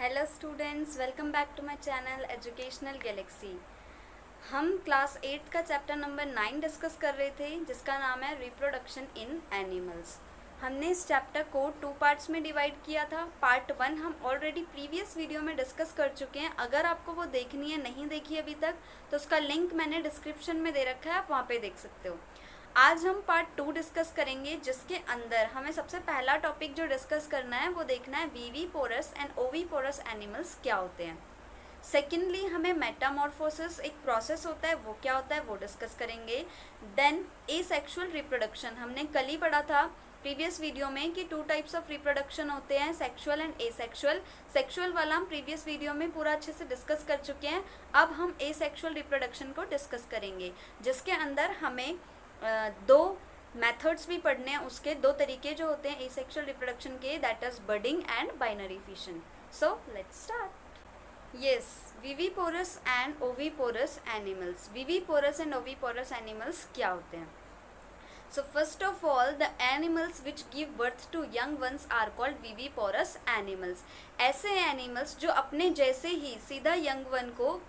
Hello students, welcome back to my channel Educational Galaxy. हम class 8 का chapter number 9 discuss कर रहे थे, जिसका नाम है रिप्रोडक्शन इन एनिमल्स। हमने इस चैप्टर को 2 पार्ट्स में डिवाइड किया था। पार्ट 1 हम ऑलरेडी प्रीवियस वीडियो में डिस्कस कर चुके हैं। अगर आपको वो देखनी है, नहीं देखी अभी तक, तो उसका लिंक मैंने डिस्क्रिप्शन में दे रखा है, आप वहाँ पे देख सकते हो। आज हम पार्ट 2 डिस्कस करेंगे, जिसके अंदर हमें सबसे पहला टॉपिक जो डिस्कस करना है वो देखना है वीवीपोरस एंड ओवीपोरस एनिमल्स क्या होते हैं। सेकेंडली हमें मेटामॉर्फोसिस एक प्रोसेस होता है, वो क्या होता है वो डिस्कस करेंगे। देन एसेक्सुअल रिप्रोडक्शन, हमने कल ही पढ़ा था प्रीवियस वीडियो में कि 2 टाइप्स ऑफ रिप्रोडक्शन होते हैं, सेक्सुअल एंड एसेक्सुअल। सेक्सुअल वाला हम प्रीवियस वीडियो में पूरा अच्छे से डिस्कस कर चुके हैं। अब हम एसेक्सुअल रिप्रोडक्शन को डिस्कस करेंगे, जिसके अंदर हमें 2 मेथड्स भी पढ़ने हैं। उसके 2 तरीके जो होते हैं एसेक्सुअल रिप्रोडक्शन के, that is budding and binary fission. So let's start. Yes, viviparous and oviparous animals. Viviparous and oviparous animals क्या होते हैं? So first of all, the animals which give birth to young ones are called viviporous animals. ऐसे animals जो अपने जैसे ही सीधा young one को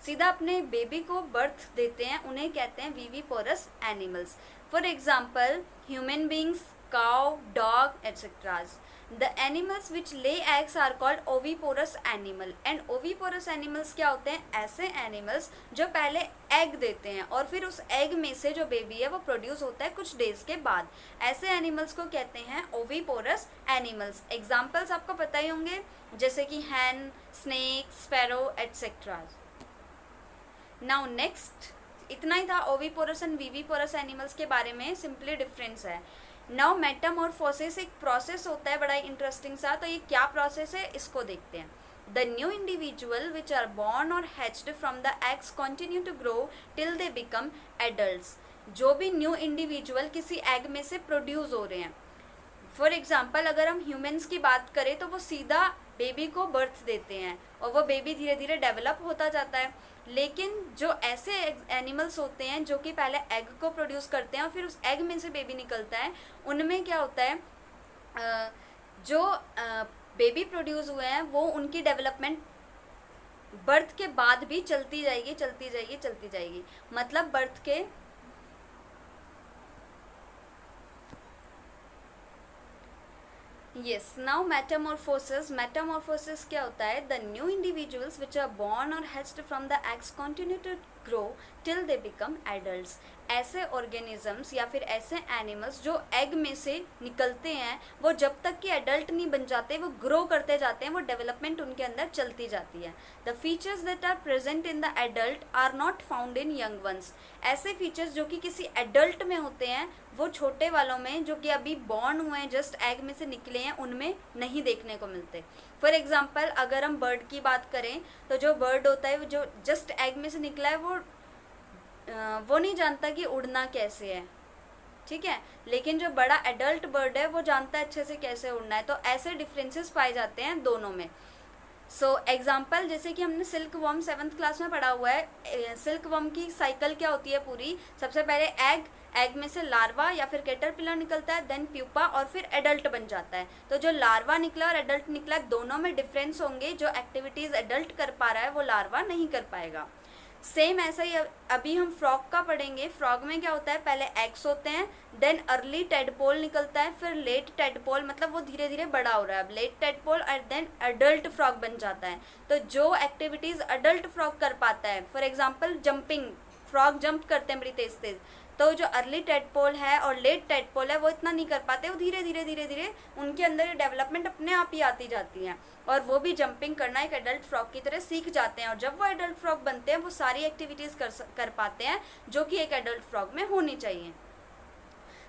सीधा अपने बेबी को बर्थ देते हैं, उन्हें कहते हैं viviparous animals. For example human beings, cow, dog etceteras. The animals which lay eggs are called oviporous animal. And oviporous animals क्या होते हैं? ऐसे animals जो पहले एग देते हैं और फिर उस एग में से जो बेबी है वो प्रोड्यूस होता है कुछ डेज के बाद। ऐसे एनिमल्स को कहते हैं ओविपोरस एनिमल्स। एग्जाम्पल्स आपको पता ही होंगे, जैसे कि hen, snake, sparrow etcetera. Now next, इतना ही था ओविपोरस एंड विविपोरस एनिमल्स के बारे में। सिंपली डिफरेंस है। नाउ मेटामॉर्फोसिस एक प्रोसेस होता है बड़ा इंटरेस्टिंग सा। तो ये क्या प्रोसेस है, इसको देखते हैं। The new individual which are born or hatched from the eggs continue to grow till they become adults. जो भी न्यू इंडिविजुअल किसी एग में से प्रोड्यूस हो रहे हैं, फॉर एग्जाम्पल अगर हम ह्यूमन्स की बात करें तो वो सीधा बेबी को बर्थ देते हैं और वो बेबी धीरे धीरे डेवलप होता जाता है। लेकिन जो ऐसे एनिमल्स होते हैं जो कि पहले एग को प्रोड्यूस करते हैं और फिर उस एग में से बेबी निकलता है, उनमें क्या होता है, जो बेबी प्रोड्यूस हुए हैं वो उनकी डेवलपमेंट बर्थ के बाद भी चलती जाएगी। मतलब बर्थ के Yes, now metamorphosis क्या होता है? The new individuals which are born or hatched from the eggs continue to grow till they become adults. ऐसे ऑर्गेनिजम्स या फिर ऐसे एनिमल्स जो एग में से निकलते हैं, वो जब तक कि एडल्ट नहीं बन जाते, वो ग्रो करते जाते हैं, वो डेवलपमेंट उनके अंदर चलती जाती है। The features that are present in the adult are not found in young ones. ऐसे फीचर्स जो कि किसी एडल्ट में होते हैं, वो छोटे वालों में जो कि अभी बॉर्न हुए हैं, जस्ट एग में से निकले हैं, उनमें नहीं देखने को मिलते। फॉर एग्जाम्पल अगर हम बर्ड की बात करें तो जो बर्ड होता है, जो जस्ट एग में से निकला है, वो नहीं जानता कि उड़ना कैसे है, ठीक है। लेकिन जो बड़ा एडल्ट बर्ड है वो जानता है अच्छे से कैसे उड़ना है। तो ऐसे डिफरेंसेस पाए जाते हैं दोनों में। सो एग्जाम्पल, जैसे कि हमने सिल्क वर्म 7th क्लास में पढ़ा हुआ है। सिल्क वर्म की साइकिल क्या होती है पूरी? सबसे पहले एग में से लार्वा या फिर कैटरपिलर निकलता है, देन प्यूपा और फिर एडल्ट बन जाता है। तो जो लार्वा निकला और एडल्ट निकला, दोनों में डिफरेंस होंगे। जो एक्टिविटीज एडल्ट कर पा रहा है वो लार्वा नहीं कर पाएगा। सेम ऐसा ही अभी हम फ्रॉग का पढ़ेंगे। फ्रॉग में क्या होता है, पहले एग्स होते हैं, देन अर्ली टेडपोल निकलता है, फिर लेट टेडपोल, मतलब वो धीरे धीरे बड़ा हो रहा है। अब लेट टेडपोल और देन अडल्ट फ्रॉग बन जाता है। तो जो एक्टिविटीज अडल्ट फ्रॉग कर पाता है, for example jumping, frog jump करते हैं बड़ी तेज तेज, तो जो अर्ली टेडपोल है और लेट टेडपोल है वो इतना नहीं कर पाते। वो धीरे धीरे उनके अंदर डेवलपमेंट अपने आप ही आती जाती है और वो भी जंपिंग करना एक एडल्ट फ्रॉग की तरह सीख जाते हैं। और जब वो एडल्ट फ्रॉग बनते हैं, वो सारी एक्टिविटीज कर पाते हैं जो कि एक एडल्ट फ्रॉग में होनी चाहिए।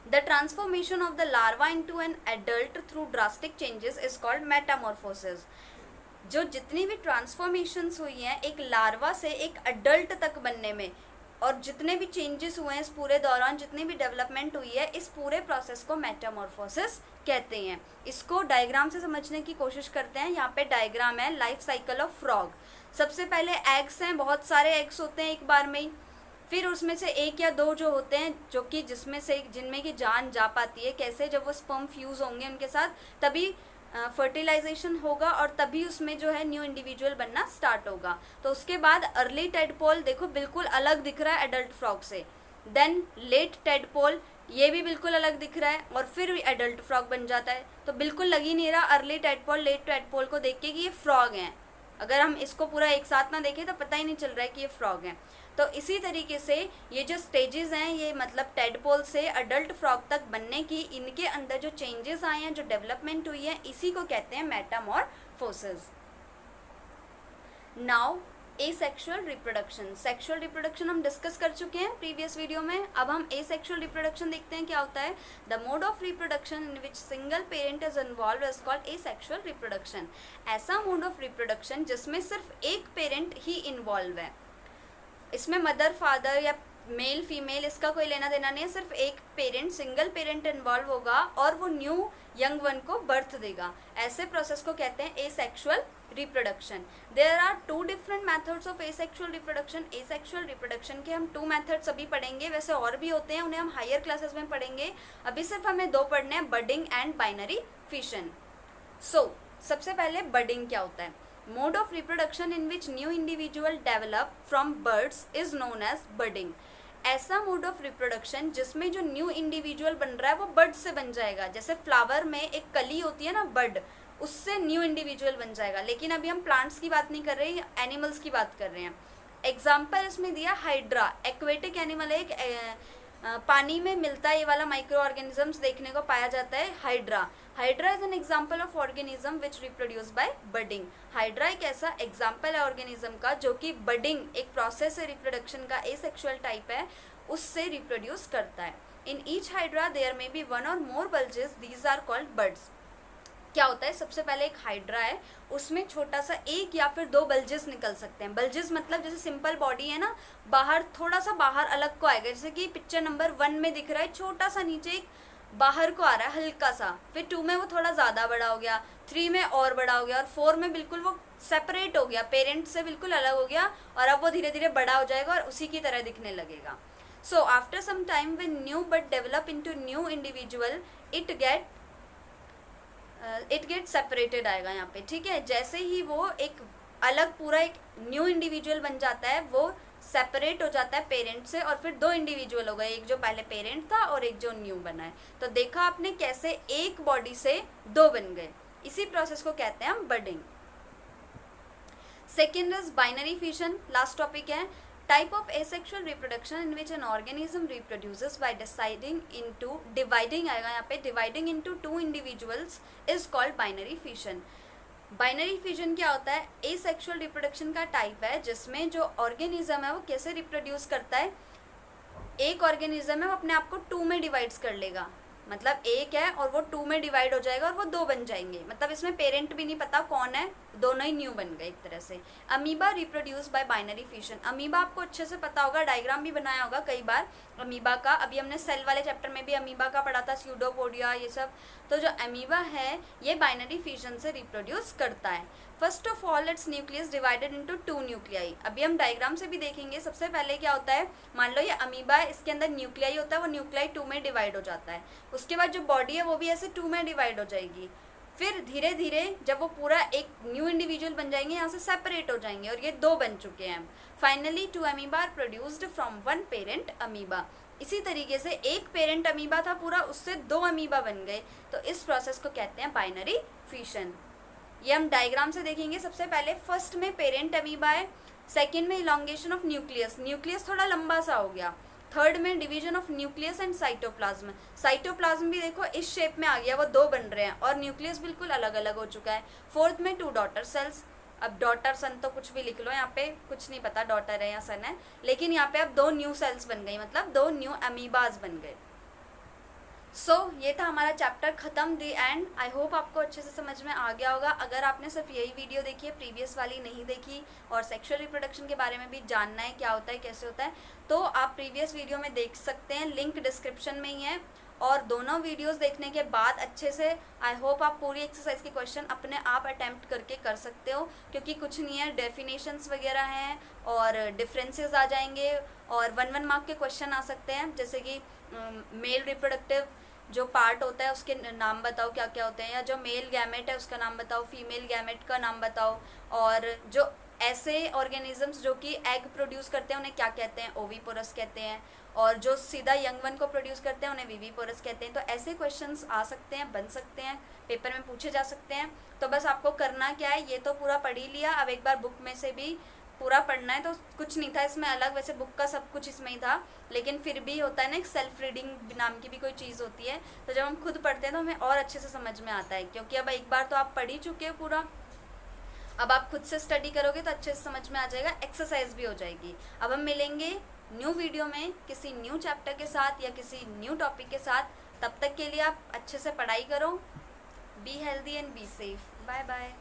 The transformation of the larva into an adult through drastic changes is called metamorphosis. जो जितनी भी ट्रांसफॉर्मेशंस हुई हैं एक लार्वा से एक अडल्ट तक बनने में, और जितने भी चेंजेस हुए हैं इस पूरे दौरान, जितनी भी डेवलपमेंट हुई है, इस पूरे प्रोसेस को मेटामॉर्फोसिस कहते हैं। इसको डायग्राम से समझने की कोशिश करते हैं। यहाँ पे डायग्राम है लाइफ साइकिल ऑफ फ्रॉग। सबसे पहले एग्स हैं, बहुत सारे एग्स होते हैं एक बार में ही। फिर उसमें से 1 या 2 जो होते हैं जो कि जिनमें की जान जा पाती है। कैसे? जब वो स्पर्म फ्यूज होंगे उनके साथ, तभी फर्टिलाइजेशन होगा और तभी उसमें जो है न्यू इंडिविजुअल बनना स्टार्ट होगा। तो उसके बाद अर्ली टेडपोल देखो बिल्कुल अलग दिख रहा है एडल्ट फ्रॉग से, देन लेट टेडपोल ये भी बिल्कुल अलग दिख रहा है और फिर एडल्ट फ्रॉग बन जाता है। तो बिल्कुल लग ही नहीं रहा अर्ली टेडपोल लेट टेडपोल को देख के कि ये फ्रॉग हैं। अगर हम इसको पूरा एक साथ ना देखें तो पता ही नहीं चल रहा है कि ये फ्रॉग हैं। तो इसी तरीके से ये जो स्टेजेस हैं, ये मतलब टेडपोल से अडल्ट फ्रॉग तक बनने की, इनके अंदर जो चेंजेस आए हैं, जो डेवलपमेंट हुई है, इसी को कहते हैं Metamorphosis. Now asexual reproduction. Sexual reproduction हम डिस्कस कर चुके हैं प्रीवियस वीडियो में। अब हम एसेक्सुअल रिप्रोडक्शन देखते हैं क्या होता है। The mode of reproduction in which single parent is involve is called asexual reproduction. ऐसा मोड ऑफ रिप्रोडक्शन जिसमें सिर्फ एक पेरेंट ही इन्वॉल्व है, इसमें मदर फादर या मेल फीमेल इसका कोई लेना देना नहीं है, सिर्फ एक पेरेंट सिंगल पेरेंट इन्वॉल्व होगा और वो न्यू यंग वन को बर्थ देगा। ऐसे प्रोसेस को कहते हैं asexual reproduction. There are two different methods of asexual reproduction. Asexual reproduction के हम 2 मेथड्स अभी पढ़ेंगे, वैसे और भी होते हैं, उन्हें हम हायर क्लासेस में पढ़ेंगे। अभी सिर्फ हमें 2 पढ़ने हैं, budding and binary fission. So सबसे पहले बडिंग क्या होता है। Mode of reproduction in which new individual develop from birds is known as budding. ऐसा मोड ऑफ रिप्रोडक्शन जिसमें जो न्यू इंडिविजुअल बन रहा है वो बर्ड से बन जाएगा। जैसे फ्लावर में एक कली होती है ना बर्ड, उससे न्यू इंडिविजुअल बन जाएगा। लेकिन अभी हम प्लांट्स की बात नहीं कर रहे हैं, एनिमल्स की बात कर रहे हैं। एग्जाम्पल इसमें दिया हाइड्रा, एक्वेटिक एनिमल है, एक पानी में मिलता है ये वाला माइक्रो ऑर्गेनिजम्स देखने को पाया जाता है hydra. Hydra is an example of organism which reproduce by budding. Hydra एक ऐसा एग्जाम्पल है ऑर्गेनिज्म का जो कि बडिंग एक प्रोसेस है रिप्रोडक्शन का, एसेक्सुअल टाइप है, उससे रिप्रोड्यूस करता है। In each hydra there may be 1 or more bulges, these are called buds. क्या होता है, सबसे पहले एक हाइड्रा है, उसमें छोटा सा 1 या फिर 2 बल्जेस निकल सकते हैं। बल्जेस मतलब जैसे सिंपल बॉडी है ना, बाहर थोड़ा सा बाहर अलग को आएगा, जैसे कि पिक्चर नंबर 1 में दिख रहा है, छोटा सा नीचे एक बाहर को आ रहा है हल्का सा, फिर 2 में वो थोड़ा ज़्यादा बड़ा हो गया, 3 में और बड़ा हो गया और 4 में बिल्कुल वो सेपरेट हो गया, पेरेंट से बिल्कुल अलग हो गया और अब वो धीरे धीरे बड़ा हो जाएगा और उसी की तरह दिखने लगेगा। So after some time when new bud develop into new individual it get separated आएगा यहाँ पे, ठीक है। जैसे ही वो एक अलग पूरा एक न्यू इंडिविजुअल बन जाता है, वो सेपरेट हो जाता है पेरेंट से और फिर 2 इंडिविजुअल हो गए, एक जो पहले पेरेंट था और एक जो न्यू बना है। तो देखा आपने कैसे एक बॉडी से 2 बन गए, इसी प्रोसेस को कहते हैं हम budding. Second is binary fission, last topic है। Type of asexual reproduction in which an organism reproduces by dividing आएगा यहाँ पे, dividing into 2 individuals is called binary fission. Binary fission क्या होता है, एसेक्सुअल रिप्रोडक्शन का टाइप है जिसमें जो ऑर्गेनिज्म है वो कैसे रिप्रोड्यूस करता है, एक ऑर्गेनिज्म है वो अपने आप को 2 में डिवाइड्स कर लेगा, मतलब एक है और वो 2 में डिवाइड हो जाएगा और वो 2 बन जाएंगे, मतलब इसमें पेरेंट भी नहीं पता कौन है, दोनों ही न्यू बन गए एक तरह से। Amoeba reproduce by binary fission. Amoeba आपको अच्छे से पता होगा, डायग्राम भी बनाया होगा कई बार अमीबा का, अभी हमने सेल वाले चैप्टर में भी अमीबा का पढ़ा था, स्यूडोपोडिया ये सब। तो जो अमीबा है ये बाइनरी फिशन से रिप्रोड्यूस करता है। First of all it's nucleus divided into 2 nuclei. अभी हम डायग्राम से भी देखेंगे। सबसे पहले क्या होता है, मान लो ये अमीबा है, इसके अंदर न्यूक्लियाई होता है, वो न्यूक्लियाई 2 में डिवाइड हो जाता है। उसके बाद जो बॉडी है वो भी ऐसे 2 में डिवाइड हो जाएगी। फिर धीरे धीरे जब वो पूरा एक न्यू इंडिविजुअल बन जाएंगे, यहाँ से सेपरेट हो जाएंगे और ये 2 बन चुके हैं। Finally 2 amoeba are produced from 1 parent amoeba. इसी तरीके से एक पेरेंट अमीबा था पूरा, उससे 2 अमीबा बन गए, तो इस प्रोसेस को कहते हैं बाइनरी फिशन। ये हम डायग्राम से देखेंगे। सबसे पहले फर्स्ट में पेरेंट अमीबा है, सेकेंड में इलॉन्गेशन ऑफ न्यूक्लियस, न्यूक्लियस थोड़ा लंबा सा हो गया, थर्ड में division of nucleus and cytoplasm, cytoplasm भी देखो इस शेप में आ गया, वो 2 बन रहे हैं और न्यूक्लियस बिल्कुल अलग अलग हो चुका है। फोर्थ में 2 डॉटर सेल्स। अब डॉटर सन तो कुछ भी लिख लो, यहाँ पे कुछ नहीं पता डॉटर है या सन है, लेकिन यहाँ पे अब 2 न्यू सेल्स बन गई, मतलब 2 न्यू अमीबाज बन गए। सो ये था हमारा चैप्टर खत्म, दी एंड। आई होप आपको अच्छे से समझ में आ गया होगा। अगर आपने सिर्फ यही वीडियो देखी है, प्रीवियस वाली नहीं देखी, और सेक्सुअल रिप्रोडक्शन के बारे में भी जानना है क्या होता है कैसे होता है, तो आप प्रीवियस वीडियो में देख सकते हैं, लिंक डिस्क्रिप्शन में ही है। और दोनों वीडियोस देखने के बाद अच्छे से आई होप आप पूरी एक्सरसाइज के क्वेश्चन अपने आप अटैम्प्ट करके कर सकते हो, क्योंकि कुछ नहीं है, डेफिनेशंस वगैरह हैं और डिफरेंसेस आ जाएंगे और 1-1 मार्क के क्वेश्चन आ सकते हैं, जैसे कि जो पार्ट होता है उसके नाम बताओ क्या क्या होते हैं, या जो मेल गैमेट है उसका नाम बताओ, फीमेल गैमेट का नाम बताओ, और जो ऐसे ऑर्गेनिजम्स जो कि एग प्रोड्यूस करते हैं उन्हें क्या कहते हैं, ओवीपोरस कहते हैं, और जो सीधा यंग वन को प्रोड्यूस करते हैं उन्हें विवीपोरस कहते हैं। तो ऐसे क्वेश्चंस आ सकते हैं, बन सकते हैं, पेपर में पूछे जा सकते हैं। तो बस आपको करना क्या है, ये तो पूरा पढ़ ही लिया, अब एक बार बुक में से भी पूरा पढ़ना है। तो कुछ नहीं था इसमें अलग, वैसे बुक का सब कुछ इसमें ही था, लेकिन फिर भी होता है ना, एक सेल्फ रीडिंग नाम की भी कोई चीज़ होती है। तो जब हम खुद पढ़ते हैं तो हमें और अच्छे से समझ में आता है, क्योंकि अब एक बार तो आप पढ़ ही चुके हो पूरा, अब आप खुद से स्टडी करोगे तो अच्छे से समझ में आ जाएगा, एक्सरसाइज भी हो जाएगी। अब हम मिलेंगे न्यू वीडियो में किसी न्यू चैप्टर के साथ या किसी न्यू टॉपिक के साथ। तब तक के लिए आप अच्छे से पढ़ाई करो। Be healthy and be safe. Bye bye.